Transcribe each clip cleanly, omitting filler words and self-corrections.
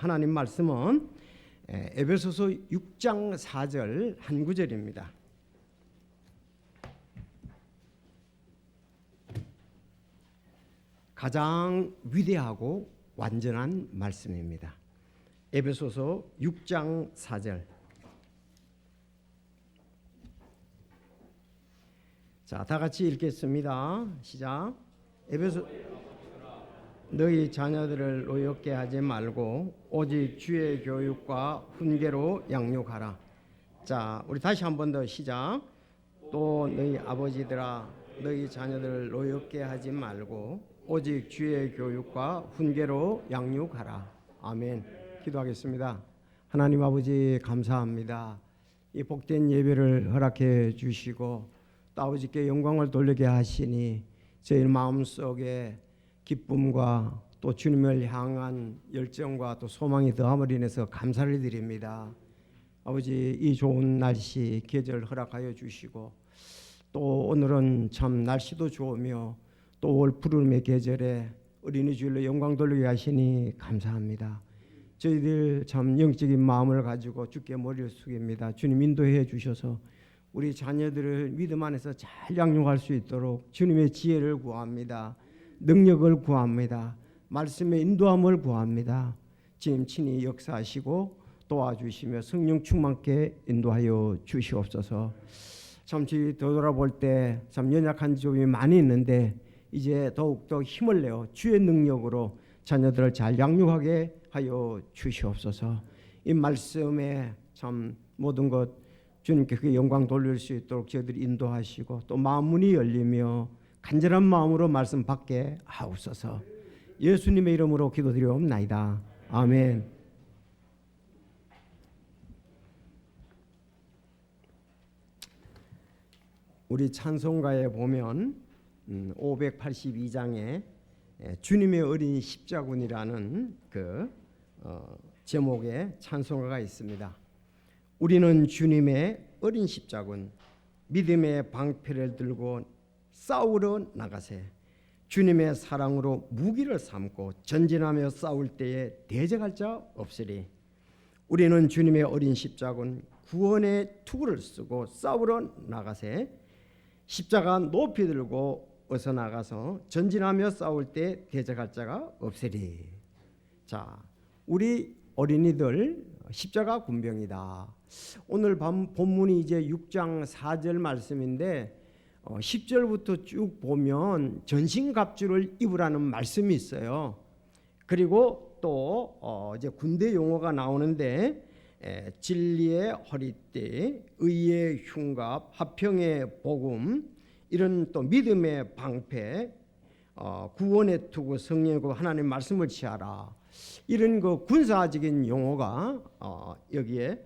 하나님 말씀은 에베소서 6장 4절 한 구절입니다. 가장 위대하고 완전한 말씀입니다. 에베소서 6장 4절. 자, 다 같이 읽겠습니다. 시작. 에베소 너희 자녀들을 노엽게 하지 말고 오직 주의 교육과 훈계로 양육하라. 자, 우리 다시 한 번 더 시작. 또 너희 아버지들아 너희 자녀들을 노엽게 하지 말고 오직 주의 교육과 훈계로 양육하라. 아멘. 기도하겠습니다. 하나님 아버지 감사합니다. 이 복된 예배를 허락해 주시고 또 아버지께 영광을 돌리게 하시니 저희 마음속에 기쁨과 또 주님을 향한 열정과 또 소망이 더함을 인해서 감사를 드립니다. 아버지 이 좋은 날씨 계절 허락하여 주시고 또 오늘은 참 날씨도 좋으며 또 올 푸름의 계절에 어린이 주일로 영광 돌리게 하시니 감사합니다. 저희들 참 영적인 마음을 가지고 주께 머리를 숙입니다. 주님 인도해 주셔서 우리 자녀들을 믿음 안에서 잘 양육할 수 있도록 주님의 지혜를 구합니다. 능력을 구합니다. 말씀의 인도함을 구합니다. 지금 친히 역사하시고 도와주시며 성령 충만케 인도하여 주시옵소서. 참 저희 되돌아볼 때 참 연약한 점이 많이 있는데 이제 더욱더 힘을 내어 주의 능력으로 자녀들을 잘 양육하게 하여 주시옵소서. 이 말씀에 참 모든 것 주님께 그 영광 돌릴 수 있도록 저희들이 인도하시고 또 마음 문이 열리며 간절한 마음으로 말씀 받게 하옵소서. 예수님의 이름으로 기도드리옵나이다. 아멘. 우리 찬송가에 보면 582장에 주님의 어린 십자군이라는 그 제목의 찬송가가 있습니다. 우리는 주님의 어린 십자군 믿음의 방패를 들고 싸우러 나가세. 주님의 사랑으로 무기를 삼고 전진하며 싸울 때에 대적할 자 없으리. 우리는 주님의 어린 십자군 구원의 투구를 쓰고 싸우러 나가세. 십자가 높이 들고 어서 나가서 전진하며 싸울 때 대적할 자가 없으리. 자, 우리 어린이들 십자가 군병이다. 오늘 본문이 이제 6장 4절 말씀인데 10절부터 쭉 보면 전신갑주를 입으라는 말씀이 있어요. 그리고 또 이제 군대 용어가 나오는데 진리의 허리띠, 의의 흉갑, 화평의 복음, 이런 또 믿음의 방패, 구원의 투구, 성령과 하나님 말씀을 취하라. 이런 그 군사적인 용어가 여기에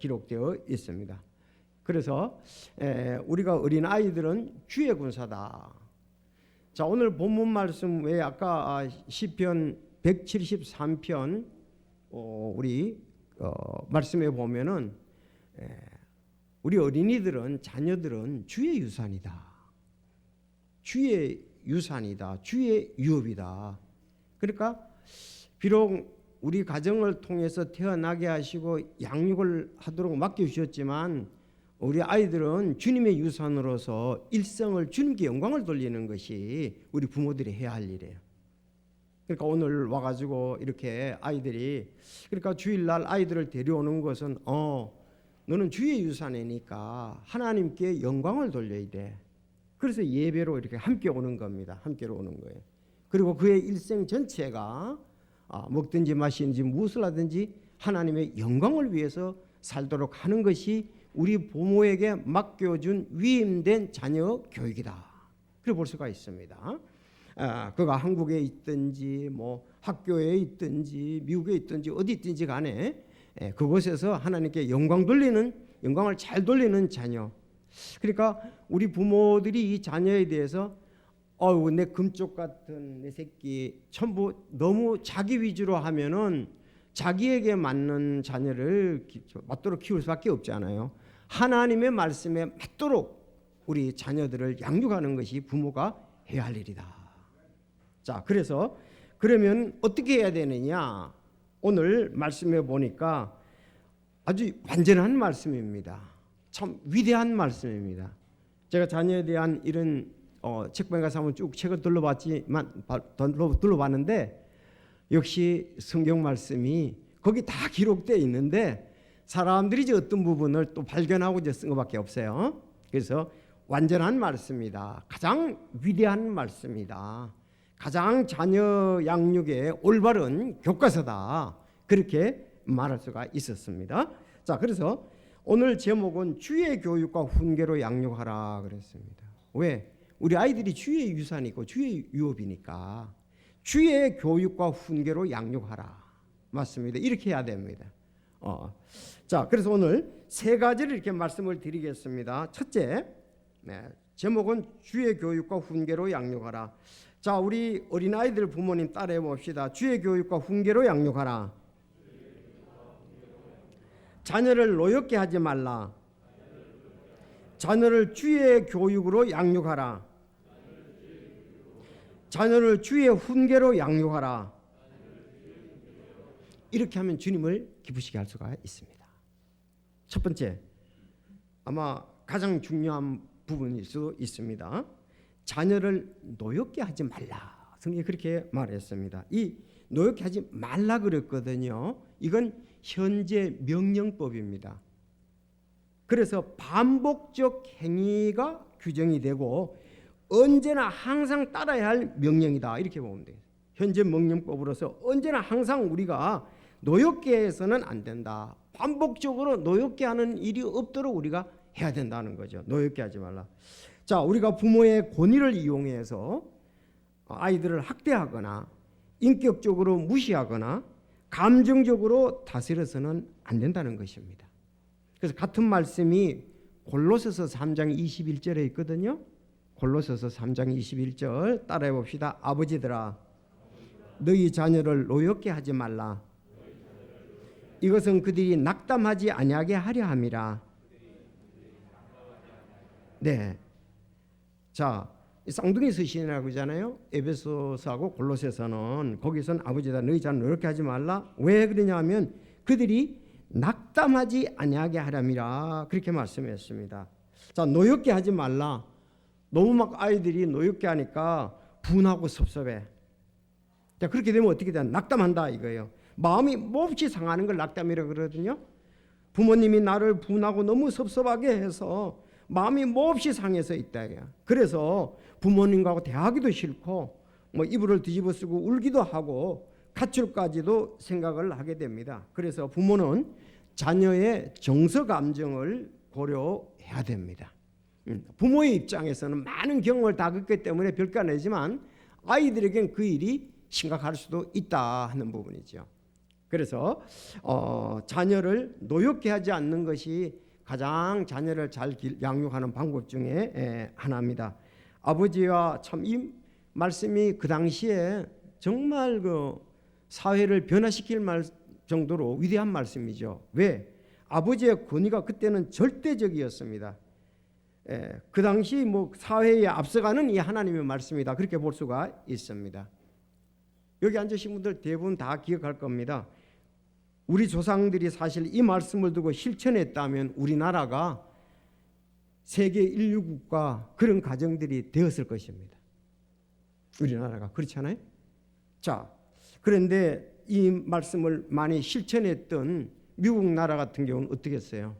기록되어 있습니다. 그래서 우리가 어린 아이들은 주의 군사다. 자, 오늘 본문 말씀 외에 아까 시편 173편 우리 말씀에 보면은 우리 어린이들은 자녀들은 주의 유산이다. 주의 유산이다. 주의 유업이다. 그러니까 비록 우리 가정을 통해서 태어나게 하시고 양육을 하도록 맡겨주셨지만 우리 아이들은 주님의 유산으로서 일생을 주님께 영광을 돌리는 것이 우리 부모들이 해야 할 일이에요. 그러니까 오늘 와가지고 이렇게 아이들이 그러니까 주일날 아이들을 데려오는 것은 너는 주의 유산이니까 하나님께 영광을 돌려야 돼. 그래서 예배로 이렇게 함께 오는 겁니다. 함께로 오는 거예요. 그리고 그의 일생 전체가 먹든지 마시든지 무엇을 하든지 하나님의 영광을 위해서 살도록 하는 것이 우리 부모에게 맡겨준 위임된 자녀 교육이다. 그렇게 볼 수가 있습니다. 그가 한국에 있든지 뭐 학교에 있든지 미국에 있든지 어디 있든지 간에 그곳에서 하나님께 영광을 잘 돌리는 자녀. 그러니까 우리 부모들이 이 자녀에 대해서 내 금쪽 같은 내 새끼 전부 너무 자기 위주로 하면은 자기에게 맞는 자녀를 맞도록 키울 수밖에 없잖아요. 하나님의 말씀에 맞도록 우리 자녀들을 양육하는 것이 부모가 해야 할 일이다. 자, 그래서 그러면 어떻게 해야 되느냐? 오늘 말씀해 보니까 아주 완전한 말씀입니다. 참 위대한 말씀입니다. 제가 자녀에 대한 이런 책방에 가서 한번 쭉 책을 둘러봤는데 역시 성경 말씀이 거기 다 기록되어 있는데 사람들이 이제 어떤 부분을 또 발견하고 이제 쓴 것밖에 없어요. 그래서 완전한 말씀이다. 가장 위대한 말씀이다. 가장 자녀 양육의 올바른 교과서다. 그렇게 말할 수가 있었습니다. 자, 그래서 오늘 제목은 주의 교육과 훈계로 양육하라 그랬습니다. 왜? 우리 아이들이 주의 유산이고 주의 유업이니까 주의 교육과 훈계로 양육하라. 맞습니다. 이렇게 해야 됩니다. 자, 그래서 오늘 세 가지를 이렇게 말씀을 드리겠습니다. 첫째, 제목은 주의 교육과 훈계로 양육하라. 자, 우리 어린아이들 부모님 따라해 봅시다. 주의 교육과 훈계로 양육하라. 자녀를 노엽게 하지 말라. 자녀를 주의 교육으로 양육하라. 자녀를 주의 훈계로 양육하라. 이렇게 하면 주님을 기쁘시게 할 수가 있습니다. 첫 번째, 아마 가장 중요한 부분일 수 있습니다. 자녀를 노엽게 하지 말라. 성경이 그렇게 말했습니다. 이 노엽게 하지 말라 그랬거든요. 이건 현재 명령법입니다. 그래서 반복적 행위가 규정이 되고 언제나 항상 따라야 할 명령이다. 이렇게 보면 돼요. 현재 명령법으로서 언제나 항상 우리가 노엽게 해서는 안 된다. 반복적으로 노엽게 하는 일이 없도록 우리가 해야 된다는 거죠. 노엽게 하지 말라. 자, 우리가 부모의 권위를 이용해서 아이들을 학대하거나 인격적으로 무시하거나 감정적으로 다스려서는 안 된다는 것입니다. 그래서 같은 말씀이 골로새서 3장 21절에 있거든요. 골로새서 3장 21절 따라해 봅시다. 아버지들아, 너희 자녀를 노엽게 하지 말라. 이것은 그들이 낙담하지 아니하게 하려 함이라. 네. 자, 쌍둥이 서신이라고 하잖아요. 에베소서하고 골로새서는 거기서는 아버지다 너희 자녀를 노엽게 하지 말라. 왜 그러냐면 그들이 낙담하지 아니하게 하렴이라 그렇게 말씀했습니다. 자, 노엽게 하지 말라. 너무 막 아이들이 노엽게 하니까 분하고 섭섭해. 자, 그렇게 되면 어떻게 돼? 낙담한다 이거예요. 마음이 몹시 상하는 걸 낙담이라고 그러거든요. 부모님이 나를 분하고 너무 섭섭하게 해서 마음이 몹시 상해서 있다. 그래서 부모님하고 대하기도 싫고 뭐 이불을 뒤집어 쓰고 울기도 하고 가출까지도 생각을 하게 됩니다. 그래서 부모는 자녀의 정서 감정을 고려해야 됩니다. 부모의 입장에서는 많은 경험을 다 겪기 때문에 별거 아니지만 아이들에겐 그 일이 심각할 수도 있다 하는 부분이죠. 그래서 자녀를 노엽게 하지 않는 것이 가장 자녀를 잘 양육하는 방법 중에 하나입니다. 아버지와 참 이 말씀이 그 당시에 정말 그 사회를 변화시킬 정도로 위대한 말씀이죠. 왜? 아버지의 권위가 그때는 절대적이었습니다. 그 당시 뭐 사회에 앞서가는 이 하나님의 말씀이다. 그렇게 볼 수가 있습니다. 여기 앉으신 분들 대부분 다 기억할 겁니다. 우리 조상들이 사실 이 말씀을 두고 실천했다면 우리나라가 세계 인류국가 그런 가정들이 되었을 것입니다. 우리나라가 그렇잖아요. 자, 그런데 이 말씀을 많이 실천했던 미국 나라 같은 경우는 어떻게 했어요?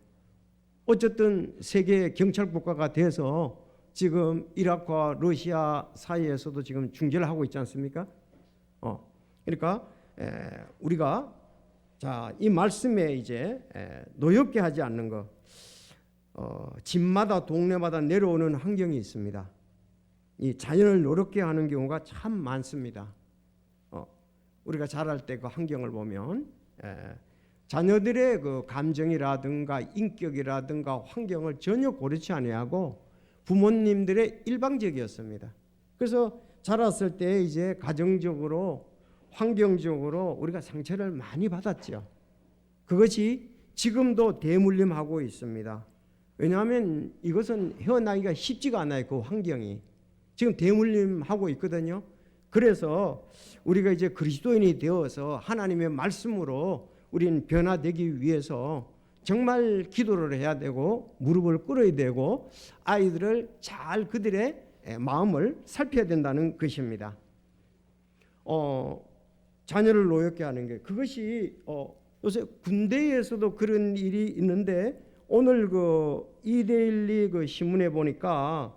어쨌든 세계 경찰 국가가 돼서 지금 이라크와 러시아 사이에서도 지금 중재를 하고 있지 않습니까? 그러니까 우리가 자, 이 말씀에 이제 노엽게 하지 않는 것, 집마다 동네마다 내려오는 환경이 있습니다. 이 자연을 노엽게 하는 경우가 참 많습니다. 우리가 자랄 때 그 환경을 보면 자녀들의 그 감정이라든가 인격이라든가 환경을 전혀 고려치 아니하고 부모님들의 일방적이었습니다. 그래서 자랐을 때 이제 가정적으로 환경적으로 우리가 상처를 많이 받았죠. 그것이 지금도 대물림하고 있습니다. 왜냐하면 이것은 헤어나기가 쉽지가 않아요. 그 환경이 지금 대물림하고 있거든요. 그래서 우리가 이제 그리스도인이 되어서 하나님의 말씀으로 우리는 변화되기 위해서 정말 기도를 해야 되고 무릎을 꿇어야 되고 아이들을 잘 그들의 마음을 살펴야 된다는 것입니다. 자녀를 노엽게 하는 게 그것이 요새 군대에서도 그런 일이 있는데 오늘 그 이데일리 그 신문에 보니까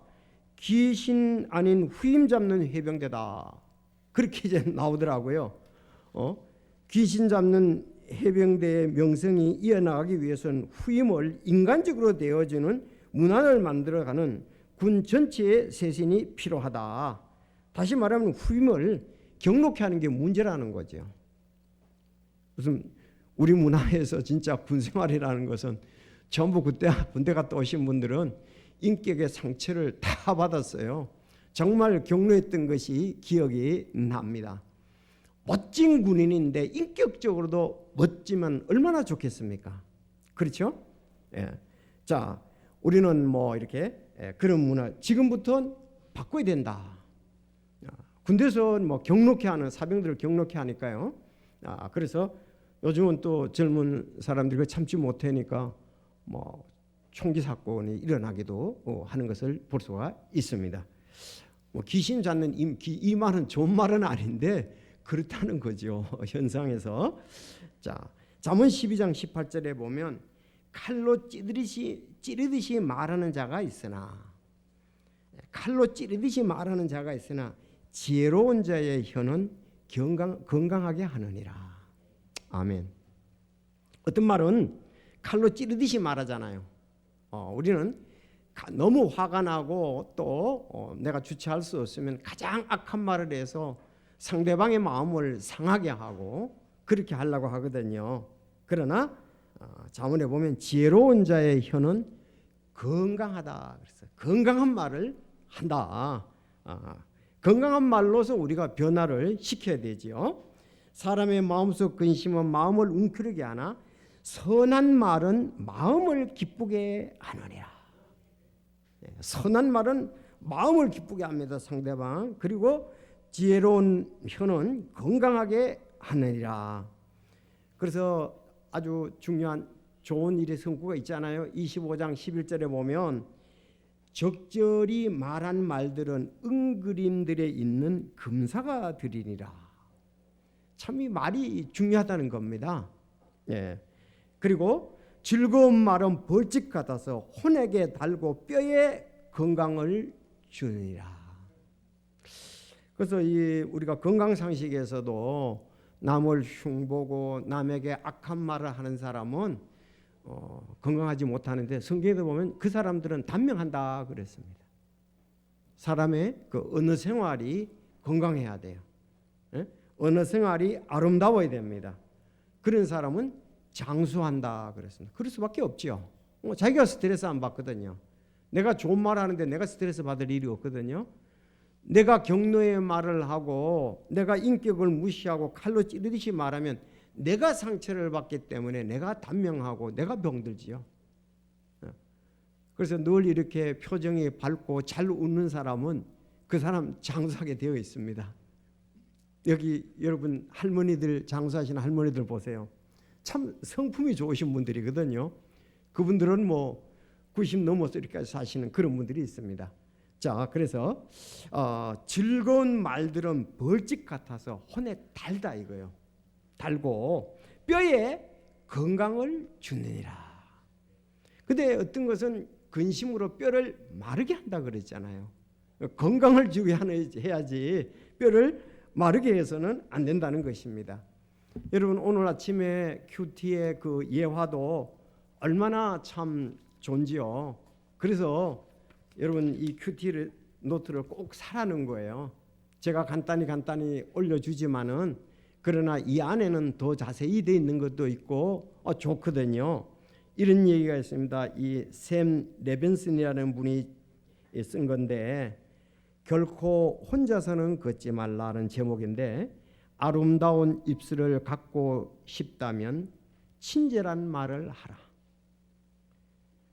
귀신 아닌 후임 잡는 해병대다 그렇게 이제 나오더라고요. 귀신 잡는 해병대의 명성이 이어나가기 위해서는 후임을 인간적으로 되어주는 문화를 만들어가는 군 전체의 쇄신이 필요하다. 다시 말하면 후임을 경록케 하는 게 문제라는 거죠. 무슨 우리 문화에서 진짜 군생활이라는 것은 전부 그때 군대 갔다 오신 분들은 인격의 상처를 다 받았어요. 정말 경로했던 것이 기억이 납니다. 멋진 군인인데 인격적으로도 멋지면 얼마나 좋겠습니까? 그렇죠? 예. 자, 우리는 뭐 이렇게 그런 문화 지금부터는 바꿔야 된다. 군대에서 뭐 경록케 하는 사병들을 경록케 하니까요. 그래서 요즘은 또 젊은 사람들이 참지 못하니까 뭐 총기 사건이 일어나기도 하는 것을 볼 수가 있습니다. 뭐 귀신 잡는 이 말은 좋은 말은 아닌데 그렇다는 거죠. 현상에서. 자, 잠언 12장 18절에 보면 칼로 찌르듯이 말하는 자가 있으나 지혜로운 자의 혀는 건강하게 하느니라. 아멘. 어떤 말은 칼로 찌르듯이 말하잖아요. 우리는 너무 화가 나고 또 내가 주체할 수 없으면 가장 악한 말을 해서 상대방의 마음을 상하게 하고 그렇게 하려고 하거든요. 그러나 잠언에 보면 지혜로운 자의 혀는 건강하다. 그래서 건강한 말을 한다. 건강한 말로서 우리가 변화를 시켜야 되지요. 사람의 마음속 근심은 마음을 웅크리게 하나 선한 말은 마음을 기쁘게 하느니라. 선한 말은 마음을 기쁘게 합니다. 상대방. 그리고 지혜로운 혀는 건강하게 하느니라. 그래서 아주 중요한 좋은 일의 성구가 있잖아요. 25장 11절에 보면 적절히 말한 말들은 은그림들에 있는 금사가 되리니라. 참 이 말이 중요하다는 겁니다. 예. 그리고 즐거운 말은 벌집 같아서 혼에게 달고 뼈에 건강을 주느니라. 그래서 우리가 건강상식에서도 남을 흉보고 남에게 악한 말을 하는 사람은 건강하지 못하는데 성경에도 보면 그 사람들은 단명한다 그랬습니다. 사람의 그 언어 생활이 건강해야 돼요. 예? 언어 생활이 아름다워야 됩니다. 그런 사람은 장수한다 그랬습니다. 그럴 수밖에 없죠. 자기가 스트레스 안 받거든요. 내가 좋은 말 하는데 내가 스트레스 받을 일이 없거든요. 내가 경로의 말을 하고 내가 인격을 무시하고 칼로 찌르듯이 말하면 내가 상처를 받기 때문에 내가 단명하고 내가 병들지요. 그래서 늘 이렇게 표정이 밝고 잘 웃는 사람은 그 사람 장수하게 되어 있습니다. 여기 여러분 할머니들 장수하시는 할머니들 보세요. 참 성품이 좋으신 분들이거든요. 그분들은 뭐 90 넘어서 이렇게 사시는 그런 분들이 있습니다. 자, 그래서 즐거운 말들은 벌집 같아서 혼에 달다 이거요. 달고 뼈에 건강을 주느니라. 근데 어떤 것은 근심으로 뼈를 마르게 한다 그랬잖아요. 건강을 주게 해야지 뼈를 마르게 해서는 안 된다는 것입니다. 여러분 오늘 아침에 큐티의 그 예화도 얼마나 참 좋은지요. 그래서 여러분 이 큐티 노트를 꼭 사라는 거예요. 제가 간단히 올려주지만은 그러나 이 안에는 더 자세히 되어 있는 것도 있고 좋거든요. 이런 얘기가 있습니다. 이 샘 레벤슨이라는 분이 쓴 건데 결코 혼자서는 걷지 말라는 제목인데 아름다운 입술을 갖고 싶다면 친절한 말을 하라.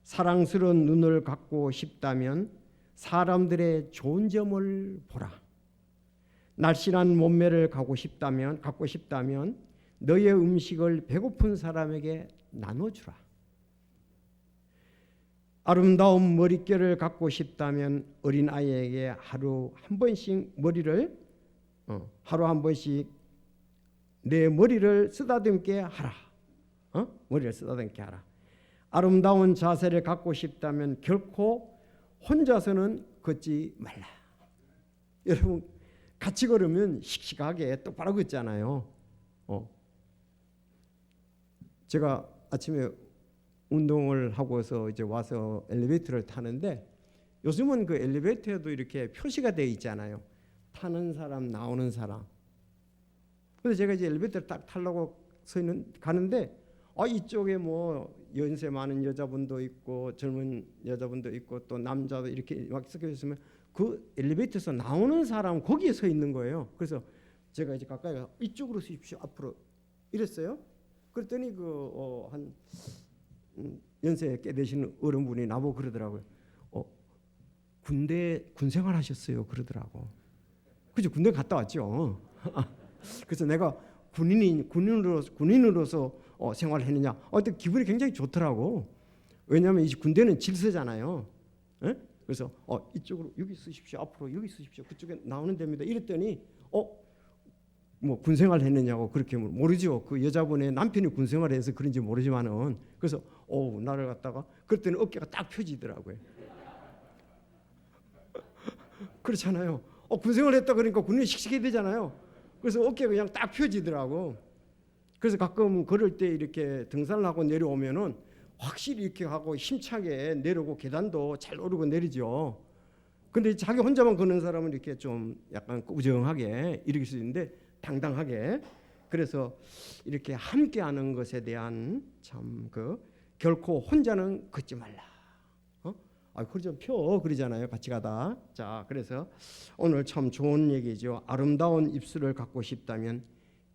사랑스러운 눈을 갖고 싶다면 사람들의 좋은 점을 보라. 날씬한 몸매를 갖고 싶다면 너의 음식을 배고픈 사람에게 나눠주라. 아름다운 머릿결을 갖고 싶다면 어린아이에게 하루 한 번씩 내 머리를 쓰다듬게 하라. 머리를 쓰다듬게 하라. 아름다운 자세를 갖고 싶다면 결코 혼자서는 걷지 말라. 여러분 같이 걸으면 씩씩하게 똑바로 걷잖아요. 제가 아침에 운동을 하고서 이제 와서 엘리베이터를 타는데 요즘은 그 엘리베이터에도 이렇게 표시가 되어 있잖아요. 타는 사람, 나오는 사람. 그래서 제가 이제 엘리베이터를 딱 타려고 가는데 이쪽에 뭐 연세 많은 여자분도 있고 젊은 여자분도 있고 또 남자도 이렇게 막 섞여 있으면 그 엘리베이터에서 나오는 사람 거기에 서 있는 거예요. 그래서 제가 이제 가까이 가서 이쪽으로 서십시오 앞으로 이랬어요. 그랬더니 한 연세 꽤 되시는 어른분이 나보고 그러더라고요. 군 생활하셨어요 그러더라고. 그죠? 군대 갔다 왔죠. 그래서 내가 군인으로서 생활했느냐. 기분이 굉장히 좋더라고. 왜냐하면 이 군대는 질서잖아요. 에? 그래서 이쪽으로 여기 쓰십시오. 앞으로 여기 쓰십시오. 그쪽에 나오는 데입니다. 이랬더니 뭐 군생활 했느냐고 그렇게 모르죠. 그 여자분의 남편이 군생활을 해서 그런지 모르지만은 그래서 나를 갖다가 그랬더니 어깨가 딱 펴지더라고요. 그렇잖아요. 군생활 했다 그러니까 군인이 씩씩해야 되잖아요. 그래서 어깨가 그냥 딱 펴지더라고. 그래서 가끔 걸을 때 이렇게 등산을 하고 내려오면은 확실히 이렇게 하고 힘차게 내려오고 계단도 잘 오르고 내리죠. 근데 자기 혼자만 걷는 사람은 이렇게 좀 약간 꾸정하게 이렇게 수 있는데 당당하게. 그래서 이렇게 함께하는 것에 대한 참 결코 혼자는 걷지 말라. 허리 좀 펴 그러잖아요. 같이 가다. 자, 그래서 오늘 참 좋은 얘기죠. 아름다운 입술을 갖고 싶다면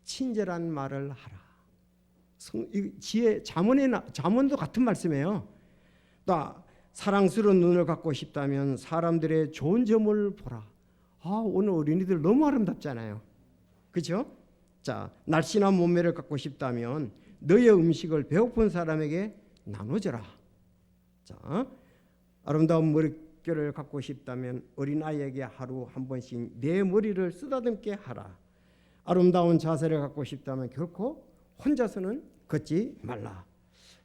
친절한 말을 하라. 지혜 잠언도 같은 말씀이에요. 또 사랑스러운 눈을 갖고 싶다면 사람들의 좋은 점을 보라. 오늘 어린이들 너무 아름답잖아요. 그렇죠? 자, 날씬한 몸매를 갖고 싶다면 너의 음식을 배고픈 사람에게 나눠줘라. 자, 아름다운 머릿결을 갖고 싶다면 어린아이에게 하루 한 번씩 내 머리를 쓰다듬게 하라. 아름다운 자세를 갖고 싶다면 결코 혼자서는 걷지 말라.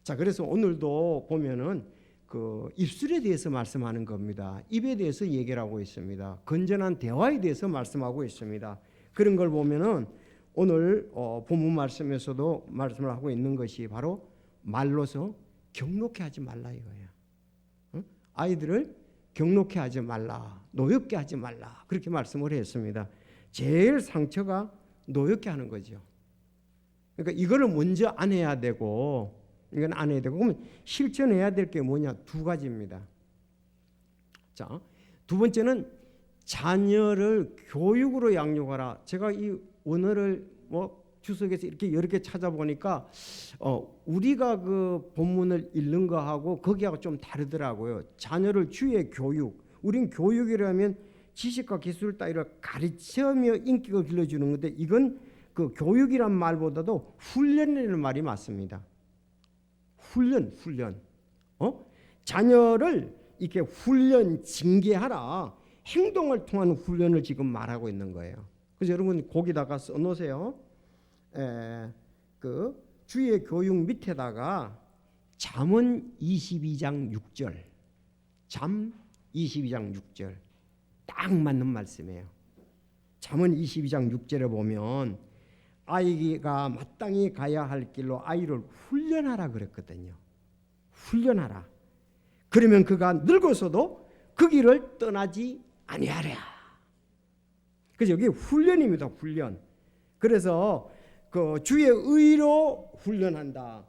자, 그래서 오늘도 보면은 그 입술에 대해서 말씀하는 겁니다. 입에 대해서 얘기를 하고 있습니다. 건전한 대화에 대해서 말씀하고 있습니다. 그런 걸 보면은 오늘 본문 말씀에서도 말씀을 하고 있는 것이 바로 말로서 경록해 하지 말라 이거예요. 아이들을 경록해 하지 말라, 노엽게 하지 말라 그렇게 말씀을 했습니다. 제일 상처가 노엽게 하는 거죠. 그러니까 이거를 먼저 안 해야 되고 이건 안 해야 되고 그러면 실천해야 될 게 뭐냐? 두 가지입니다. 자, 두 번째는 자녀를 교육으로 양육하라. 제가 이 원어를 주석에서 이렇게 여러 개 찾아보니까 우리가 그 본문을 읽는 거하고 거기하고 좀 다르더라고요. 자녀를 주의 교육. 우린 교육이라면 지식과 기술 따위를 가르치며 인격을 길러주는 건데 이건 그 교육이란 말보다도 훈련이라는 말이 맞습니다. 훈련. 자녀를 이렇게 훈련, 징계하라. 행동을 통한 훈련을 지금 말하고 있는 거예요. 그래서 여러분 거기다가 써놓으세요. 그 주의 교육 밑에다가 잠언 22장 6절, 잠 22장 6절 딱 맞는 말씀이에요. 잠언 22장 6절에 보면 아이가 마땅히 가야 할 길로 아이를 훈련하라 그랬거든요. 훈련하라. 그러면 그가 늙어서도 그 길을 떠나지 아니하랴. 그래서 여기 훈련입니다. 훈련. 그래서 그 주의 의로 훈련한다,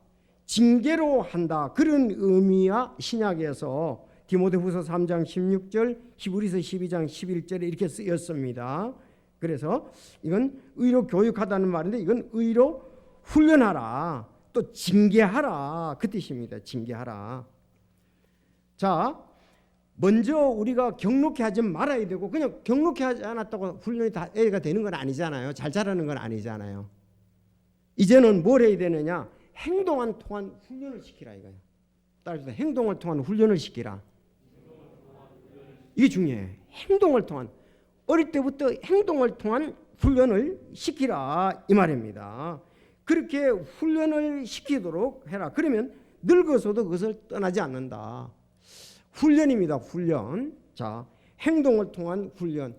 징계로 한다 그런 의미야. 신약에서 디모데후서 3장 16절, 히브리서 12장 11절에 이렇게 쓰였습니다. 그래서 이건 의로 교육하다는 말인데 이건 의로 훈련하라, 또 징계하라 그 뜻입니다. 징계하라. 자, 먼저 우리가 경록케 하지 말아야 되고, 그냥 경록케 하지 않았다고 훈련이 다 애가 되는 건 아니잖아요. 잘 자라는 건 아니잖아요. 이제는 뭘 해야 되느냐? 행동을 통한 훈련을 시키라 이거예요. 따라서 행동을 통한 훈련을 시키라. 이게 중요해. 행동을 통한, 어릴 때부터 행동을 통한 훈련을 시키라 이 말입니다. 그렇게 훈련을 시키도록 해라. 그러면 늙어서도 그것을 떠나지 않는다. 훈련입니다. 훈련. 자, 행동을 통한 훈련.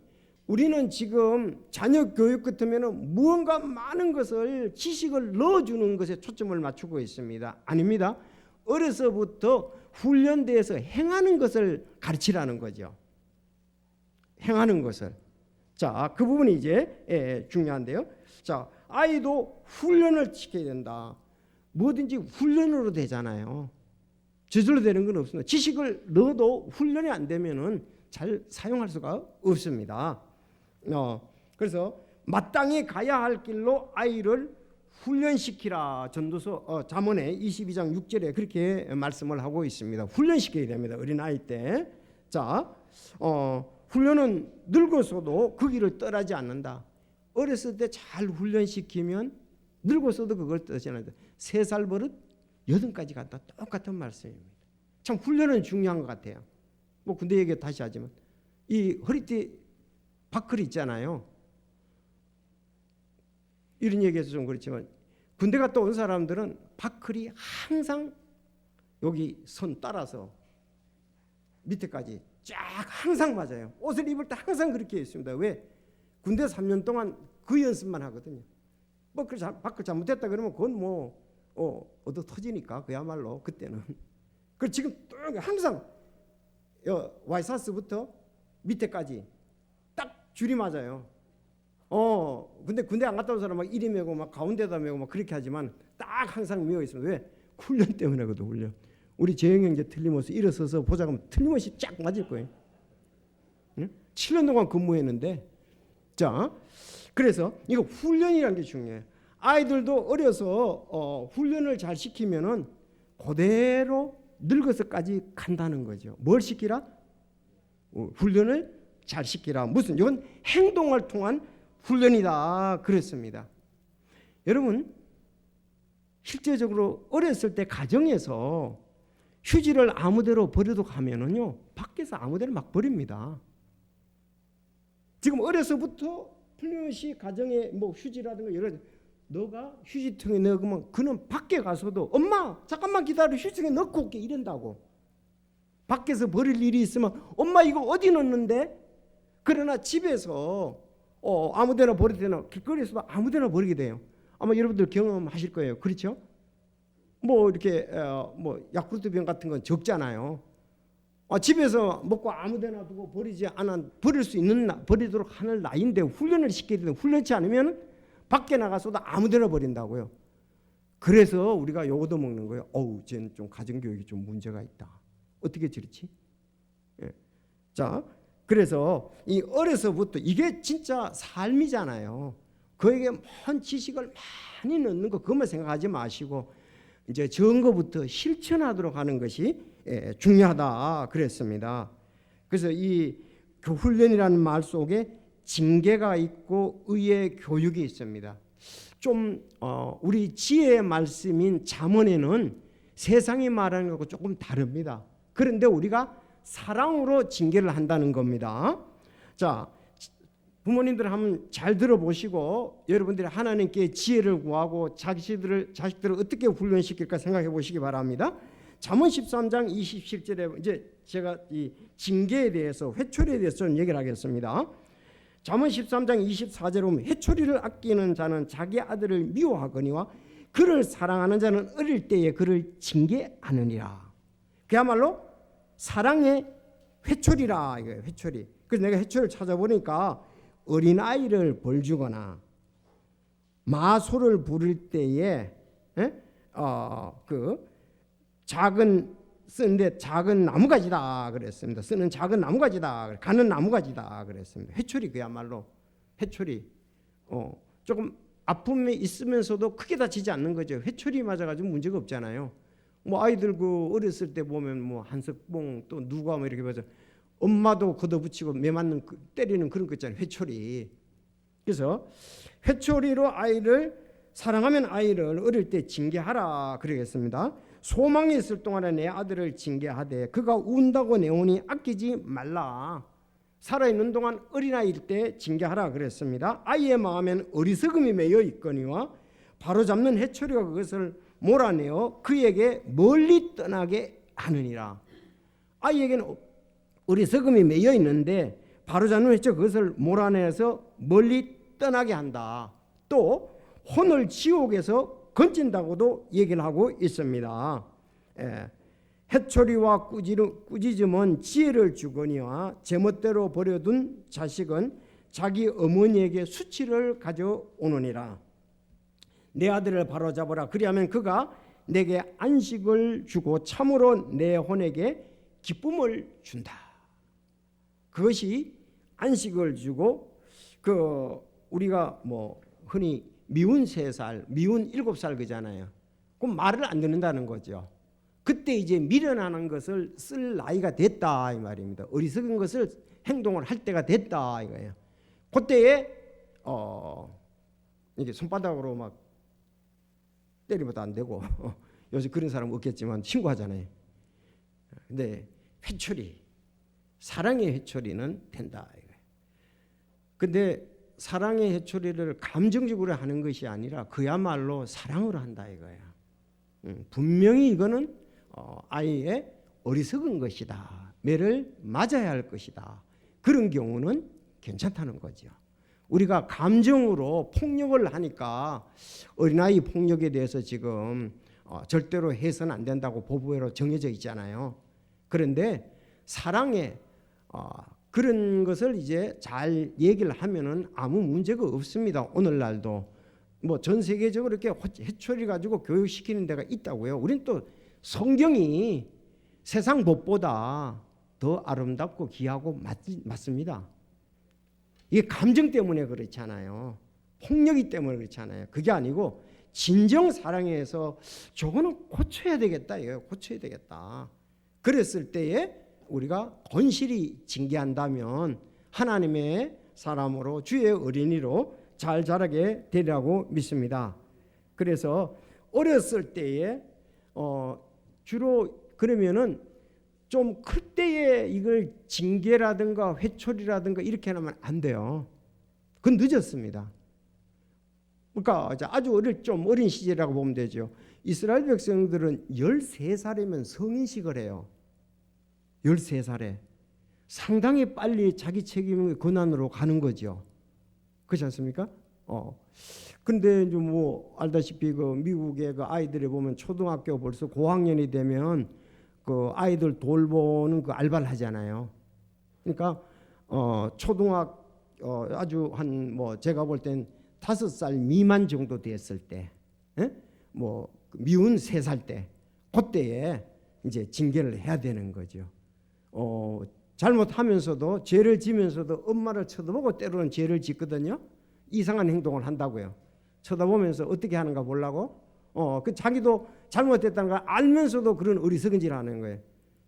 우리는 지금 자녀 교육 같으면 무언가 많은 것을 지식을 넣어주는 것에 초점을 맞추고 있습니다. 아닙니다. 어려서부터 훈련돼서 행하는 것을 가르치라는 거죠. 행하는 것을. 자, 그 부분이 이제 중요한데요. 자, 아이도 훈련을 시켜야 된다. 뭐든지 훈련으로 되잖아요. 저절로 되는 건 없습니다. 지식을 넣어도 훈련이 안 되면은 잘 사용할 수가 없습니다. 그래서 마땅히 가야 할 길로 아이를 훈련시키라. 전도서 잠언의 22장 6절에 그렇게 말씀을 하고 있습니다. 훈련시켜야 됩니다. 어린아이 때. 자, 훈련은 늙어서도 그 길을 떠나지 않는다. 어렸을 때 잘 훈련시키면 늙어서도 그걸 떠나지 않는다. 3살 버릇 8까지 간다. 똑같은 말씀입니다. 참 훈련은 중요한 것 같아요. 뭐 군대 얘기 다시 하지만 이 허리띠 바클 있잖아요. 이런 얘기해서 좀 그렇지만 군대 갔다 온 사람들은 바클이 항상 여기 선 따라서 밑에까지 쫙 항상 맞아요. 옷을 입을 때 항상 그렇게 있습니다. 왜? 군대 3년 동안 그 연습만 하거든요. 뭐 그 바클 잘못했다 그러면 그건 뭐 얻어 터지니까 그야말로 그때는. 그 지금 항상 와이사스부터 밑에까지 딱 줄이 맞아요. 근데 군대 안 갔다 온 사람 막 이리 메고 막 가운데다 메고 막 그렇게 하지만 딱 항상 메어 있습니다. 왜? 훈련 때문에거든. 훈련. 우리 재영이 이제 틀림없이 일어서서 보자 그러면 틀림없이 쫙 맞을 거예요. 응? 7년 동안 근무했는데. 자, 그래서 이거 훈련이라는 게 중요해요. 아이들도 어려서 훈련을 잘 시키면은 그대로 늙어서까지 간다는 거죠. 뭘 시키라? 훈련을 잘 시키라. 무슨? 이건 행동을 통한 훈련이다 그랬습니다. 여러분, 실제적으로 어렸을 때 가정에서 휴지를 아무데로 버려도 가면은요, 밖에서 아무데나 막 버립니다. 지금 어려서부터 틀림없이 가정에 뭐 휴지라든가 여러 가지 너가 휴지통에 넣으면 그는 밖에 가서도 엄마 잠깐만 기다려 휴지통에 넣고 올게 이런다고. 밖에서 버릴 일이 있으면 엄마 이거 어디 넣는데? 그러나 집에서 아무데나 버릴 때는 길거리에서도 아무데나 버리게 돼요. 아마 여러분들 경험하실 거예요. 그렇죠? 뭐 이렇게 뭐 야쿠르트병 같은 건 적잖아요. 집에서 먹고 아무데나 두고 버리지 않아 버릴 수 있는 버리도록 하는 나이인데 훈련을 시켜야 되는데 훈련치 않으면 밖에 나가서도 아무데나 버린다고요. 그래서 우리가 요거도 먹는 거예요. 쟤는 좀 가정교육이 좀 문제가 있다. 어떻게 저렇지? 예. 자, 그래서 이 어려서부터 이게 진짜 삶이잖아요. 그에게 먼 지식을 많이 넣는 거 그것만 생각하지 마시고 이제 적은 것부터 실천하도록 하는 것이 중요하다 그랬습니다. 그래서 이 훈련이라는 말 속에 징계가 있고 의의 교육이 있습니다. 좀 우리 지혜의 말씀인 잠언에는 세상이 말하는 것과 조금 다릅니다. 그런데 우리가 사랑으로 징계를 한다는 겁니다. 자, 부모님들 한번 잘 들어보시고 여러분들이 하나님께 지혜를 구하고 자식들을 어떻게 훈련시킬까 생각해 보시기 바랍니다. 잠언 13장 27절에 이제 제가 이 징계에 대해서 회초리에 대해서 좀 얘기를 하겠습니다. 잠언 13장 24절에 보면 회초리를 아끼는 자는 자기 아들을 미워하거니와 그를 사랑하는 자는 어릴 때에 그를 징계하느니라. 그야말로 사랑의 회초리라 이거예요. 회초리. 그래서 내가 회초리를 찾아보니까 어린아이를 벌주거나 마소를 부를 때에 그 작은 쓰는데 작은 나무가지다 그랬습니다. 쓰는 작은 나무가지다. 가는 나무가지다 그랬습니다. 회초리 그야말로 회초리. 조금 아픔이 있으면서도 크게 다치지 않는 거죠. 회초리 맞아가지고 문제가 없잖아요. 뭐 아이들 그 어렸을 때 보면 뭐 한석봉 또 누가 뭐 이렇게 봐서 엄마도 걷어붙이고 매 맞는 때리는 그런 거 있잖아요. 회초리. 그래서 회초리로 아이를 사랑하면 아이를 어릴 때 징계하라 그러겠습니다. 소망이 있을 동안에 내 아들을 징계하되 그가 운다고 내 운이 아끼지 말라. 살아있는 동안 어린아이일 때 징계하라 그랬습니다. 아이의 마음에는 어리석음이 매여 있거니와 바로잡는 회초리가 그것을 몰아내어 그에게 멀리 떠나게 하느니라. 아이에게는 어리석음이 매여 있는데 바로잡는 회초리 그것을 몰아내서 멀리 떠나게 한다. 또 혼을 지옥에서 건진다고도 얘기를 하고 있습니다. 해초리와 꾸짖음은 지혜를 주거니와 제멋대로 버려둔 자식은 자기 어머니에게 수치를 가져오느니라. 내 아들을 바로잡으라. 그리하면 그가 내게 안식을 주고 참으로 내 혼에게 기쁨을 준다. 그것이 안식을 주고 우리가 뭐 흔히 미운 3살, 미운 7살 그잖아요. 그럼 말을 안 듣는다는 거죠. 그때 이제 미련하는 것을 쓸 나이가 됐다 이 말입니다. 어리석은 것을 행동을 할 때가 됐다 이거예요. 그때에 이게 손바닥으로 막 때리면 안 되고 요새 그런 사람 없겠지만 신고하잖아요. 근데 회초리, 사랑의 회초리는 된다 이거예요. 근데 사랑의 회초리를 감정적으로 하는 것이 아니라 그야말로 사랑으로 한다 이거예요. 분명히 이거는 아이의 어리석은 것이다. 매를 맞아야 할 것이다. 그런 경우는 괜찮다는 거죠. 우리가 감정으로 폭력을 하니까 어린아이 폭력에 대해서 지금 절대로 해서는 안 된다고 보부회로 정해져 있잖아요. 그런데 사랑의 그런 것을 이제 잘 얘기를 하면은 아무 문제가 없습니다. 오늘날도 뭐 전 세계적으로 이렇게 회초리 가지고 교육시키는 데가 있다고요. 우리는 또 성경이 세상 법보다 더 아름답고 귀하고 맞습니다. 이게 감정 때문에 그렇잖아요. 폭력이 때문에 그렇잖아요. 그게 아니고 진정 사랑해서 저거는 고쳐야 되겠다. 이거 고쳐야 되겠다. 그랬을 때에 우리가 건실히 징계한다면 하나님의 사람으로 주의 어린이로 잘 자라게 되리라고 믿습니다. 그래서 어렸을 때에 주로 그러면은 좀 클 때에 이걸 징계라든가 회초리라든가 이렇게 하면 안 돼요. 그건 늦었습니다. 그러니까 아주 어린 시절이라고 보면 되죠. 이스라엘 백성들은 13살이면 성인식을 해요. 13살에 상당히 빨리 자기 책임의 권한으로 가는 거죠. 그렇지 않습니까? 근데 이제 뭐 알다시피 그 미국의 그 아이들이 보면 초등학교 벌써 고학년이 되면 그 아이들 돌보는 그 알바를 하잖아요. 그러니까 아주 한 뭐 제가 볼 땐 5살 미만 정도 됐을 때, 뭐 미운 3살 때, 그때에 이제 징계를 해야 되는 거죠. 잘못하면서도 죄를 지면서도 엄마를 쳐다보고 때로는 죄를 짓거든요. 이상한 행동을 한다고요. 쳐다보면서 어떻게 하는가 보려고. 그 자기도 잘못했다는 걸 알면서도 그런 어리석은 짓을 하는 거예요.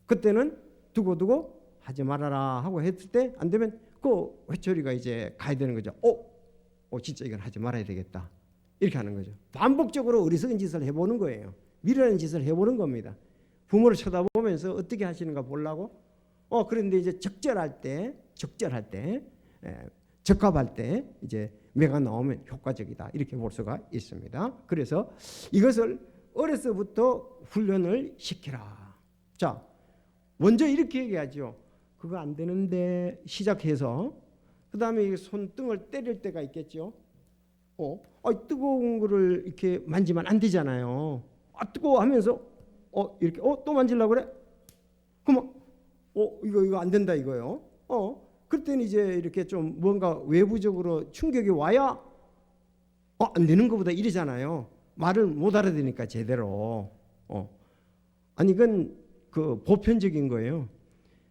그때는 두고 하지 말아라 하고 했을 때 안 되면 그 회초리가 이제 가야 되는 거죠. 진짜 이건 하지 말아야 되겠다. 이렇게 하는 거죠. 반복적으로 어리석은 짓을 해보는 거예요. 미련한 짓을 해보는 겁니다. 부모를 쳐다보면서 어떻게 하시는가 보려고. 그런데 이제 적절할 때, 적합할 때 이제 매가 나오면 효과적이다. 이렇게 볼 수가 있습니다. 그래서 이것을 어려서부터 훈련을 시키라. 자, 먼저 이렇게 얘기하죠. 그거 안 되는데 시작해서 그 다음에 손등을 때릴 때가 있겠죠. 뜨거운 거를 이렇게 만지면 안 되잖아요. 뜨거워 하면서 이렇게 또 만지려고 그래? 그럼 이거 안 된다 이거요. 그때는 이제 이렇게 좀 뭔가 외부적으로 충격이 와야 안 되는 것보다 이러잖아요. 말을 못 알아듣으니까 제대로. 아니 이건 그 보편적인 거예요.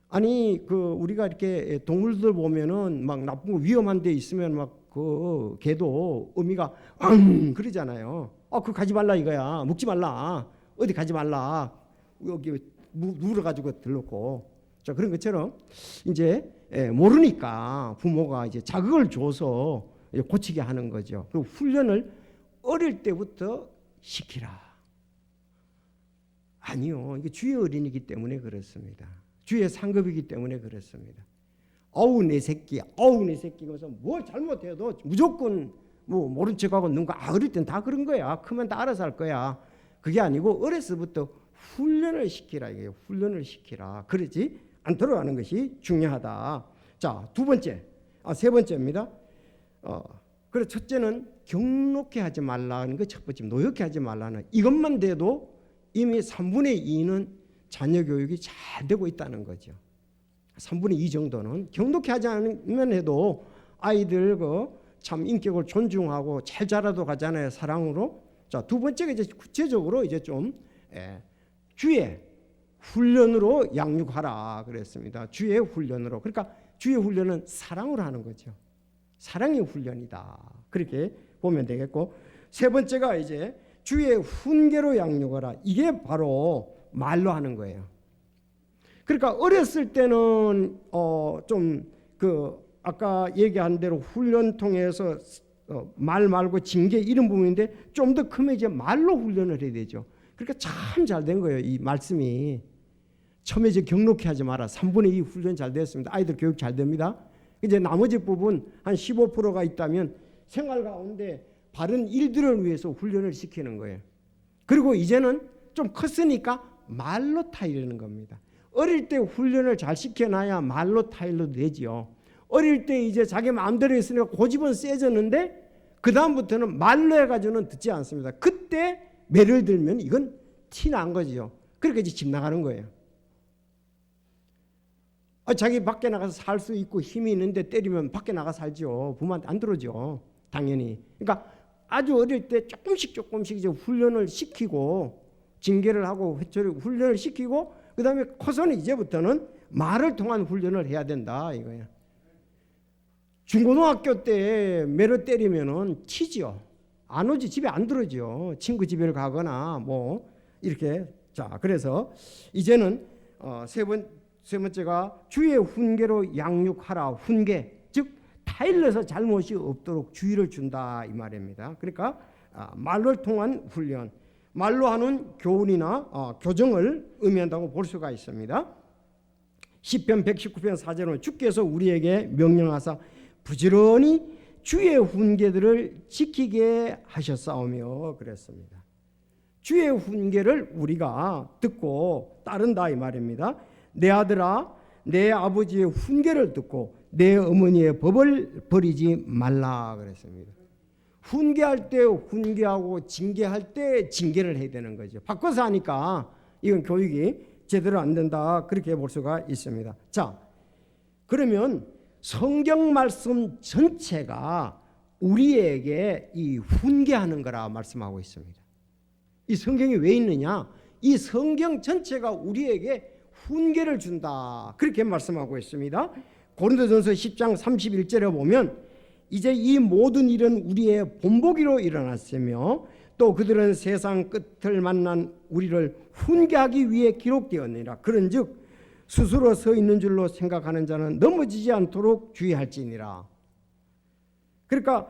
아니 그 우리가 이렇게 동물들 보면은 막 나쁜 거 위험한 데 있으면 막 그 개도 어미가 그러잖아요. 그거 가지 말라 이거야. 먹지 말라. 어디 가지 말라. 여기 물어 가지고 들놓고 자, 그런 것처럼 이제 모르니까 부모가 이제 자극을 줘서 고치게 하는 거죠. 그리고 훈련을 어릴 때부터 시키라. 아니요, 이게 주의 어린이기 때문에 그렇습니다. 주의 상급이기 때문에 그렇습니다. 어우 내 새끼, 어우 내 새끼 그래서 뭘 잘못해도 무조건 뭐 모른 척하고 누가 어릴 땐 다 그런 거야. 크면 다 알아서 할 거야. 그게 아니고 어렸을부터 훈련을 시키라 이게요. 훈련을 시키라. 그러지 않도록 하는 것이 중요하다. 자, 세 번째입니다. 그래서 첫째는 경록해 하지 말라는 거 첫 번째, 노역해 하지 말라는 이것만 돼도 이미 3분의 2는 자녀 교육이 잘 되고 있다는 거죠. 3분의 2 정도는 경록해 하지 않으면 해도 아이들 참 인격을 존중하고 잘 자라도록 하잖아요. 사랑으로. 자, 두 번째가 이제 구체적으로 이제 좀 주의 훈련으로 양육하라 그랬습니다. 주의 훈련으로. 그러니까 주의 훈련은 사랑으로 하는 거죠. 사랑의 훈련이다. 그렇게 보면 되겠고, 세 번째가 이제 주의 훈계로 양육하라. 이게 바로 말로 하는 거예요. 그러니까 어렸을 때는 좀 아까 얘기한 대로 훈련 통해서 말 말고 징계 이런 부분인데 좀 더 크면 이제 말로 훈련을 해야 되죠. 그러니까 참 잘 된 거예요. 이 말씀이 처음에 이제 경록해 하지 마라. 3분의 2 훈련 잘 됐습니다. 아이들 교육 잘 됩니다. 이제 나머지 부분 한 15%가 있다면 생활 가운데 바른 일들을 위해서 훈련을 시키는 거예요. 그리고 이제는 좀 컸으니까 말로 타이르는 겁니다. 어릴 때 훈련을 잘 시켜놔야 말로 타일러도 되지요. 어릴 때 이제 자기 마음대로 했으니까 고집은 세졌는데 그 다음부터는 말로 해가지고는 듣지 않습니다. 그때 매를 들면 이건 티 난 거죠. 그렇게 이제 집 나가는 거예요. 자기 밖에 나가서 살 수 있고 힘이 있는데 때리면 밖에 나가 살죠. 부모한테 안 들어죠. 당연히. 그러니까 아주 어릴 때 조금씩 이제 훈련을 시키고 징계를 하고 회초리 훈련을 시키고 그 다음에 커서는 이제부터는 말을 통한 훈련을 해야 된다 이거예요. 중고등학교 때 매를 때리면은 튀지요. 안 오지. 집에 안 들어오죠. 친구 집에 가거나 뭐 이렇게. 자, 그래서 이제는 세 번째가 주의 훈계로 양육하라. 훈계, 즉 타일러서 잘못이 없도록 주의를 준다 이 말입니다. 그러니까 말을 통한 훈련, 말로 하는 교훈이나 교정을 의미한다고 볼 수가 있습니다. 시편 119편 4절은 주께서 우리에게 명령하사 부지런히 주의 훈계들을 지키게 하셨사오며 그랬습니다. 주의 훈계를 우리가 듣고 따른다 이 말입니다. 내 아들아, 내 아버지의 훈계를 듣고 내 어머니의 법을 버리지 말라 그랬습니다. 훈계할 때 훈계하고 징계할 때 징계를 해야 되는 거죠. 바꿔서 하니까 이건 교육이 제대로 안 된다 그렇게 볼 수가 있습니다. 자, 그러면 성경 말씀 전체가 우리에게 이 훈계하는 거라 말씀하고 있습니다. 이 성경이 왜 있느냐? 이 성경 전체가 우리에게 훈계를 준다 그렇게 말씀하고 있습니다. 고린도전서 10장 31절에 보면 이제 이 모든 일은 우리의 본보기로 일어났으며 또 그들은 세상 끝을 만난 우리를 훈계하기 위해 기록되었느니라. 그런즉 스스로 서 있는 줄로 생각하는 자는 넘어지지 않도록 주의할지니라. 그러니까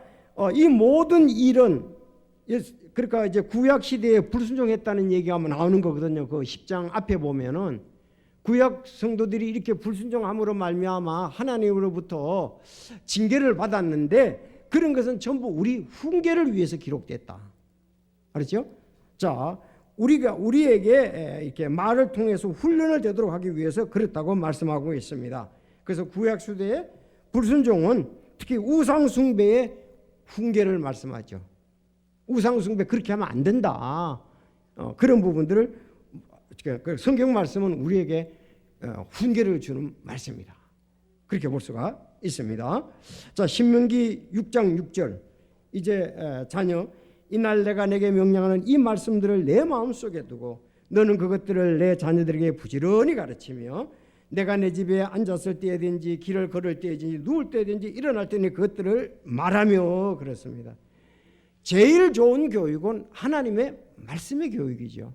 이 모든 일은 그러니까 이제 구약 시대에 불순종했다는 얘기가 나오는 거거든요. 그 10장 앞에 보면은 구약 성도들이 이렇게 불순종함으로 말미암아 하나님으로부터 징계를 받았는데 그런 것은 전부 우리 훈계를 위해서 기록됐다. 알았죠? 자, 우리에게 이렇게 말을 통해서 훈련을 되도록 하기 위해서 그랬다고 말씀하고 있습니다. 그래서 구약 시대의 불순종은 특히 우상 숭배의 훈계를 말씀하죠. 우상 숭배 그렇게 하면 안 된다. 그런 부분들을 성경 말씀은 우리에게 훈계를 주는 말씀입니다. 그렇게 볼 수가 있습니다. 자, 신명기 6장 6절 이제 자녀 이날 내가 내게 명령하는 이 말씀들을 내 마음속에 두고 너는 그것들을 내 자녀들에게 부지런히 가르치며 내가 내 집에 앉았을 때든지 길을 걸을 때든지 누울 때든지 일어날 때니 그것들을 말하며 그랬습니다. 제일 좋은 교육은 하나님의 말씀의 교육이죠.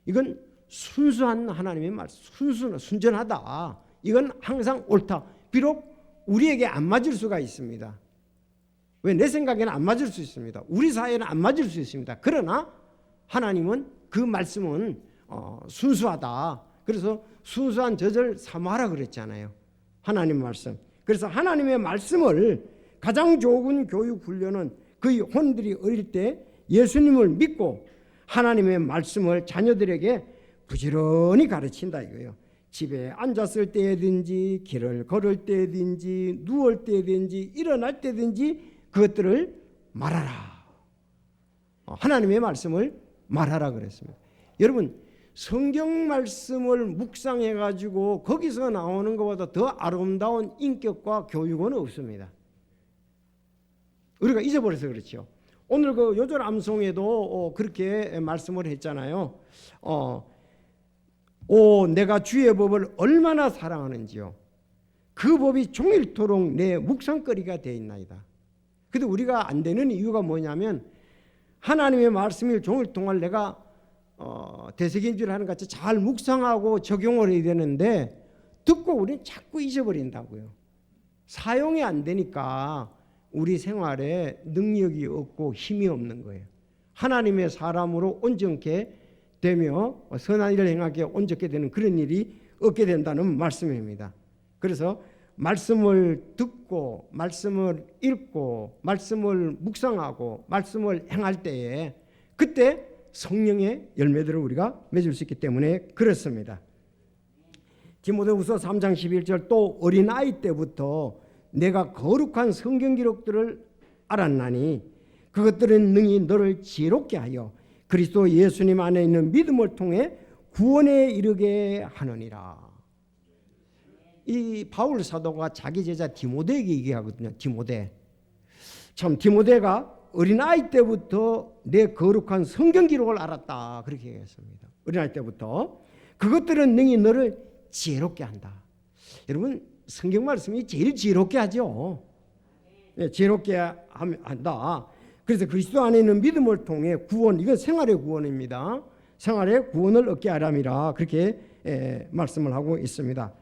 이건 순수한 하나님의 말씀, 순전하다. 이건 항상 옳다. 비록 우리에게 안 맞을 수가 있습니다. 왜? 내 생각에는 안 맞을 수 있습니다. 우리 사회는 안 맞을 수 있습니다. 그러나 하나님은 그 말씀은 순수하다. 그래서 순수한 젖을 사모하라 그랬잖아요. 하나님 말씀. 그래서 하나님의 말씀을 가장 좋은 교육 훈련은 그 혼들이 어릴 때 예수님을 믿고 하나님의 말씀을 자녀들에게 부지런히 가르친다 이거예요. 집에 앉았을 때든지 길을 걸을 때든지 누울 때든지 일어날 때든지 그것들을 말하라. 하나님의 말씀을 말하라 그랬습니다. 여러분, 성경 말씀을 묵상해 가지고 거기서 나오는 것보다 더 아름다운 인격과 교육은 없습니다. 우리가 잊어버려서 그렇죠. 오늘 그 요절 암송에도 그렇게 말씀을 했잖아요. 내가 주의 법을 얼마나 사랑하는지요. 그 법이 종일토록 내 묵상거리가 되어 있나이다. 근데 우리가 안 되는 이유가 뭐냐면 하나님의 말씀을 종일 동안 내가 되새김질 하는 같이 잘 묵상하고 적용을 해야 되는데 듣고 우리는 자꾸 잊어버린다고요. 사용이 안 되니까 우리 생활에 능력이 없고 힘이 없는 거예요. 하나님의 사람으로 온전케 되며 선한 일을 행하게 온전케 되는 그런 일이 없게 된다는 말씀입니다. 그래서 말씀을 듣고 말씀을 읽고 말씀을 묵상하고 말씀을 행할 때에 그때 성령의 열매들을 우리가 맺을 수 있기 때문에 그렇습니다. 디모데후서 3장 11절 또 어린아이 때부터 내가 거룩한 성경 기록들을 알았나니 그것들은 능히 너를 지혜롭게 하여 그리스도 예수님 안에 있는 믿음을 통해 구원에 이르게 하느니라. 이 바울 사도가 자기 제자 디모데에게 얘기하거든요. 디모데가 어린아이 때부터 내 거룩한 성경 기록을 알았다. 그렇게 얘기했습니다. 어린아이 때부터 그것들은 능히 너를 지혜롭게 한다. 여러분, 성경 말씀이 제일 지혜롭게 하죠. 네, 지혜롭게 한다. 그래서 그리스도 안에 있는 믿음을 통해 구원, 이건 생활의 구원입니다. 생활의 구원을 얻게 하람이라 그렇게 말씀을 하고 있습니다.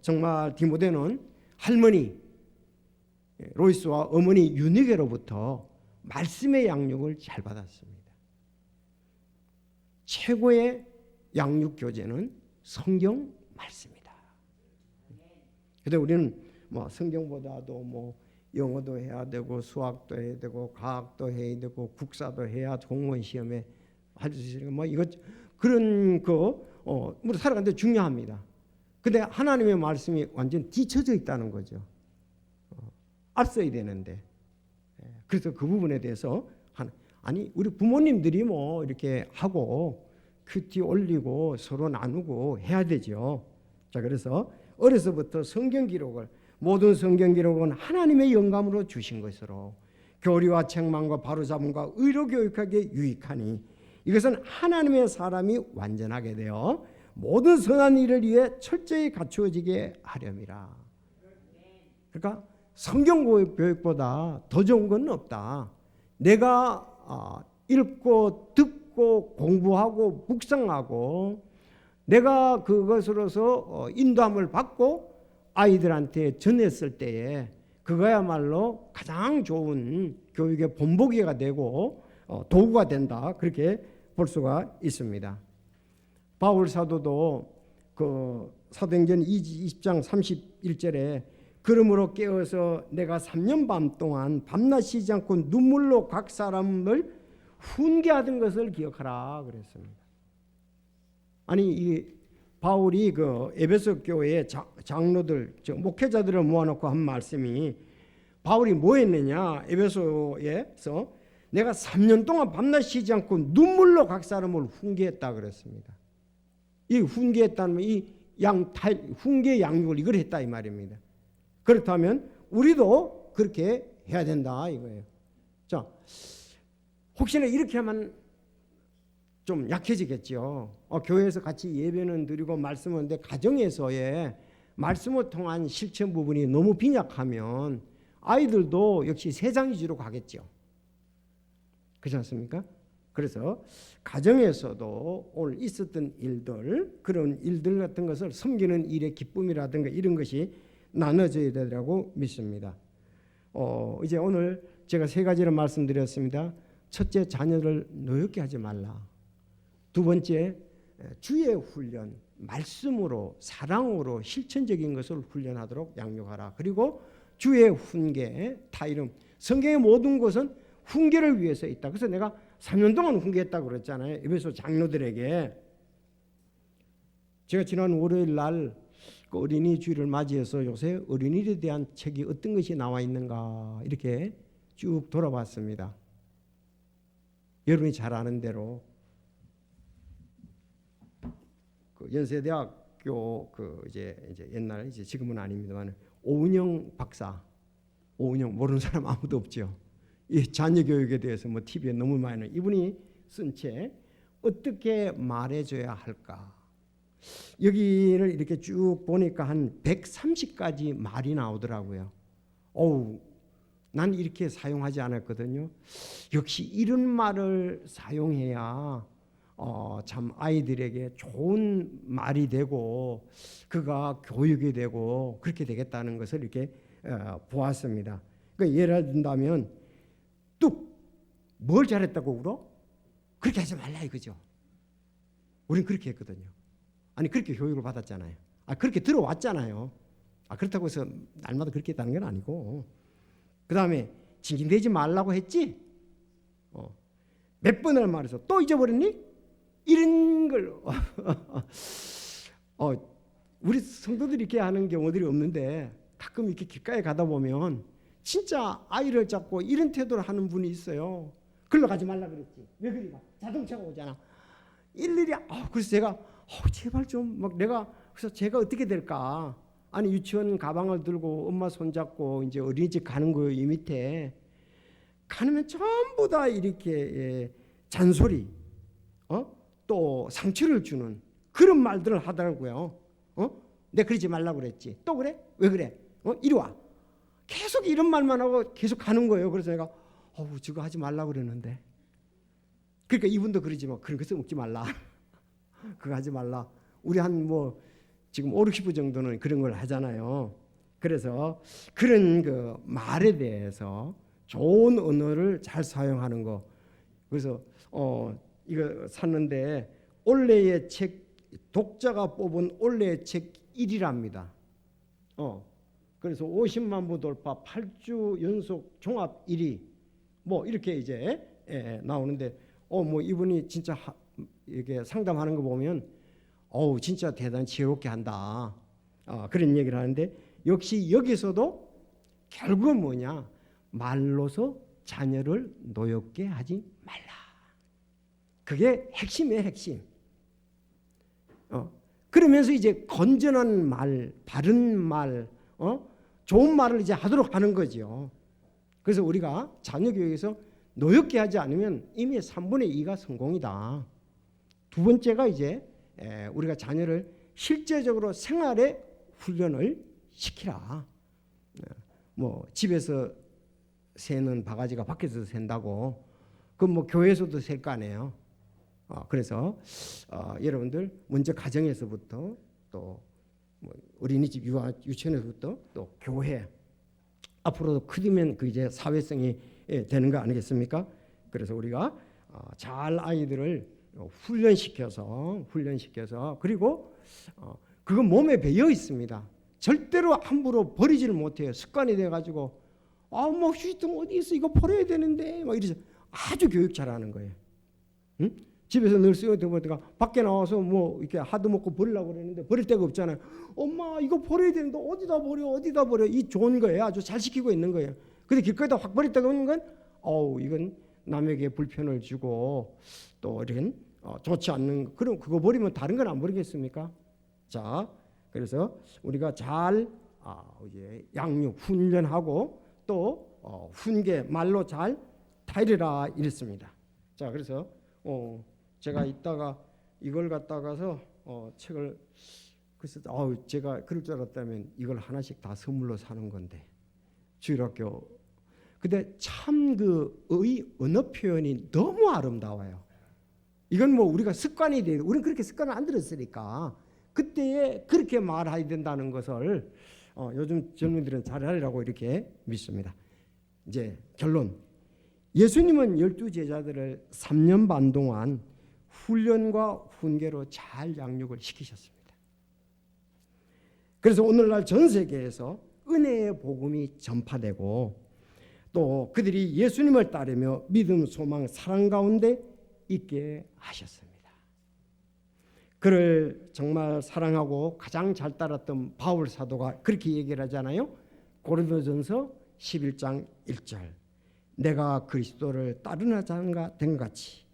정말 디모데는 할머니 로이스와 어머니 유니게로부터 말씀의 양육을 잘 받았습니다. 최고의 양육 교재는 성경 말씀이다. 근데 우리는 뭐 성경보다도 영어도 해야 되고 수학도 해야 되고 과학도 해야 되고 국사도 해야 공무원 시험에 할 수 있으니까 이것 그런 우리 살아가는데 중요합니다. 근데 하나님의 말씀이 완전 뒤쳐져 있다는 거죠. 앞서야 되는데. 그래서 그 부분에 대해서 우리 부모님들이 이렇게 하고 큐티 올리고 서로 나누고 해야 되죠. 자, 그래서 어려서부터 성경 기록을 모든 성경 기록은 하나님의 영감으로 주신 것으로 교리와 책망과 바로잡음과 의로 교육하기에 유익하니 이것은 하나님의 사람이 완전하게 되어 모든 선한 일을 위해 철저히 갖추어지게 하렴이라. 그러니까 성경 교육보다 더 좋은 건 없다. 내가 읽고 듣고 공부하고 묵상하고 내가 그것으로서 인도함을 받고 아이들한테 전했을 때에 그거야말로 가장 좋은 교육의 본보기가 되고 도구가 된다. 그렇게 볼 수가 있습니다. 바울 사도도 그 사도행전 20장 31절에 그러므로 깨어서 내가 3년 밤 동안 밤낮 쉬지 않고 눈물로 각 사람을 훈계하던 것을 기억하라 그랬습니다. 아니 이 바울이 그 에베소 교회의 장로들, 목회자들을 모아놓고 한 말씀이 바울이 뭐 했느냐? 에베소에서 내가 3년 동안 밤낮 쉬지 않고 눈물로 각 사람을 훈계했다 그랬습니다. 이 훈계했다는 이 훈계 양육을 이걸 했다 이 말입니다. 그렇다면 우리도 그렇게 해야 된다 이거예요. 자, 혹시나 이렇게 하면 좀 약해지겠죠. 교회에서 같이 예배는 드리고 말씀을 하는데 가정에서의 말씀을 통한 실천 부분이 너무 빈약하면 아이들도 역시 세상 위주로 가겠죠. 그렇지 않습니까? 그래서 가정에서도 오늘 있었던 일들, 그런 일들 같은 것을 섬기는 일의 기쁨이라든가 이런 것이 나눠져야 되라고 믿습니다. 이제 오늘 제가 세 가지를 말씀드렸습니다. 첫째, 자녀를 노엽게 하지 말라. 두 번째, 주의 훈련, 말씀으로 사랑으로 실천적인 것을 훈련하도록 양육하라. 그리고 주의 훈계, 타이름. 성경의 모든 것은 훈계를 위해서 있다. 그래서 내가 3년 동안 훈계했다고 그랬잖아요. 에베소 장로들에게. 제가 지난 월요일 날 그 어린이 주일을 맞이해서 요새 어린이에 대한 책이 어떤 것이 나와 있는가 이렇게 쭉 돌아봤습니다. 여러분이 잘 아는 대로 그 연세대학교 그 이제 옛날 이제 지금은 아닙니다만 오은영 박사, 오은영 모르는 사람 아무도 없죠. 이 자녀 교육에 대해서 뭐 TV에 너무 많이 나와요. 이분이 쓴 책 어떻게 말해줘야 할까? 여기를 이렇게 쭉 보니까 한 130가지 말이 나오더라고요. 난 이렇게 사용하지 않았거든요. 역시 이런 말을 사용해야 참 아이들에게 좋은 말이 되고 그가 교육이 되고 그렇게 되겠다는 것을 이렇게 보았습니다. 그러니까 예를 든다면 뚝 뭘 잘했다고 울어? 그렇게 하지 말라 이거죠. 우린 그렇게 했거든요. 아니 그렇게 교육을 받았잖아요. 그렇게 들어왔잖아요. 그렇다고 해서 날마다 그렇게 했다는 건 아니고. 그 다음에 징징대지 말라고 했지. 몇 번을 말해서 또 잊어버렸니? 이런 걸 우리 성도들이 이렇게 하는 경우들이 없는데 가끔 이렇게 길가에 가다 보면 진짜 아이를 잡고 이런 태도를 하는 분이 있어요. 글로 가지 말라 그랬지. 왜 그리 가? 자동차가 오잖아. 일일이 그래서 제가 제발 좀 막 내가 그래서 제가 어떻게 될까? 아니 유치원 가방을 들고 엄마 손잡고 이제 어린이집 가는 거예요. 이 밑에 가면 전부 다 이렇게 잔소리, 또 상처를 주는 그런 말들을 하더라고요. 내가 그러지 말라고 그랬지. 또 그래? 왜 그래? 이리 와. 계속 이런 말만 하고 계속 가는 거예요. 그래서 내가 저거 하지 말라고 그랬는데. 그러니까 이분도 그러지 마. 그런 것을 먹지 말라. 그거 하지 말라. 우리 한 지금 5, 60분 정도는 그런 걸 하잖아요. 그래서 그런 그 말에 대해서 좋은 언어를 잘 사용하는 거. 그래서 이거 샀는데 올해의 책 독자가 뽑은 올해의 책 1위랍니다. 그래서 50만 부 돌파 8주 연속 종합 1위 이렇게 이제 나오는데 이분이 진짜 이렇게 상담하는 거 보면 진짜 대단히 지혜롭게 한다. 그런 얘기를 하는데 역시 여기서도 결국은 뭐냐? 말로서 자녀를 노엽게 하지 말라. 그게 핵심이에요, 핵심. 그러면서 이제 건전한 말, 바른 말, 좋은 말을 이제 하도록 하는 거죠. 그래서 우리가 자녀 교육에서 노엽게 하지 않으면 이미 3분의 2가 성공이다. 두 번째가 이제 우리가 자녀를 실제적으로 생활에 훈련을 시키라. 집에서 새는 바가지가 밖에서 샌다고. 그럼 교회에서도 셀 거 아니에요. 그래서 여러분들 먼저 가정에서부터 또 어린이집 유치원에서부터 또 교회 앞으로도 크면 그 이제 사회성이 되는 거 아니겠습니까? 그래서 우리가 잘 아이들을 훈련시켜서 그리고 그건 몸에 배어 있습니다. 절대로 함부로 버리지를 못해요. 습관이 돼가지고 휴지통 어디 있어? 이거 버려야 되는데 막 이래서 아주 교육 잘하는 거예요. 응? 집에서 늘 쓰여도 보니까 밖에 나와서 이렇게 하도 먹고 버리려고 그러는데 버릴 데가 없잖아요. 엄마 이거 버려야 되는데 어디다 버려 이 좋은 거예요. 아주 잘 시키고 있는 거예요. 근데 길거리에다 확 버렸다가 오는 건 이건 남에게 불편을 주고 또 이런 좋지 않는 그럼 그거 버리면 다른 건 안 버리겠습니까? 자, 그래서 우리가 잘 이제 양육 훈련하고 또 훈계 말로 잘 타이르라 이랬습니다. 자, 그래서 제가 이따가 이걸 갖다가서 책을 그래서 제가 그럴 줄 알았다면 이걸 하나씩 다 선물로 사는 건데 주일학교 근데 참 그의 언어 표현이 너무 아름다워요. 이건 뭐 우리가 습관이 돼요. 우리는 그렇게 습관을 안 들었으니까 그때에 그렇게 말해야 된다는 것을 요즘 젊은이들은 잘하리라고 이렇게 믿습니다. 이제 결론. 예수님은 12제자들을 3년 반 동안 훈련과 훈계로 잘 양육을 시키셨습니다. 그래서 오늘날 전 세계에서 은혜의 복음이 전파되고 또 그들이 예수님을 따르며 믿음, 소망, 사랑 가운데 있게 하셨습니다. 그를 정말 사랑하고 가장 잘 따랐던 바울 사도가 그렇게 얘기를 하잖아요. 고린도전서 11장 1절. 내가 그리스도를 따르는 자가 된 같이,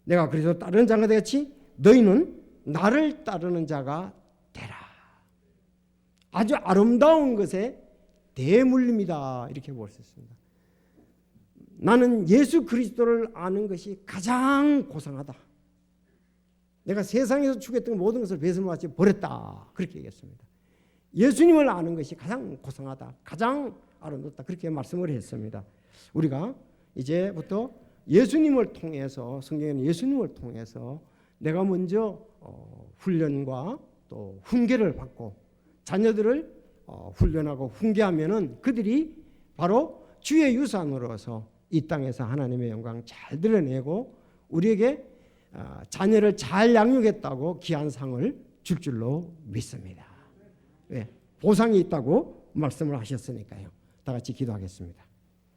내가 그리스도를 따르는 자가 된 같이 너희는 나를 따르는 자가 되라. 아주 아름다운 것에 대물림이다 이렇게 볼 수 있습니다. 나는 예수 그리스도를 아는 것이 가장 고상하다. 내가 세상에서 추구했던 모든 것을 배설마치 버렸다 그렇게 얘기했습니다. 예수님을 아는 것이 가장 고상하다, 가장 아름답다 그렇게 말씀을 했습니다. 우리가 이제부터 예수님을 통해서, 성경에는 예수님을 통해서 내가 먼저 훈련과 또 훈계를 받고 자녀들을 훈련하고 훈계하면은 그들이 바로 주의 유산으로서 이 땅에서 하나님의 영광 잘 드러내고 우리에게 자녀를 잘 양육했다고 귀한 상을 줄 줄로 믿습니다. 네, 보상이 있다고 말씀을 하셨으니까요. 다 같이 기도하겠습니다.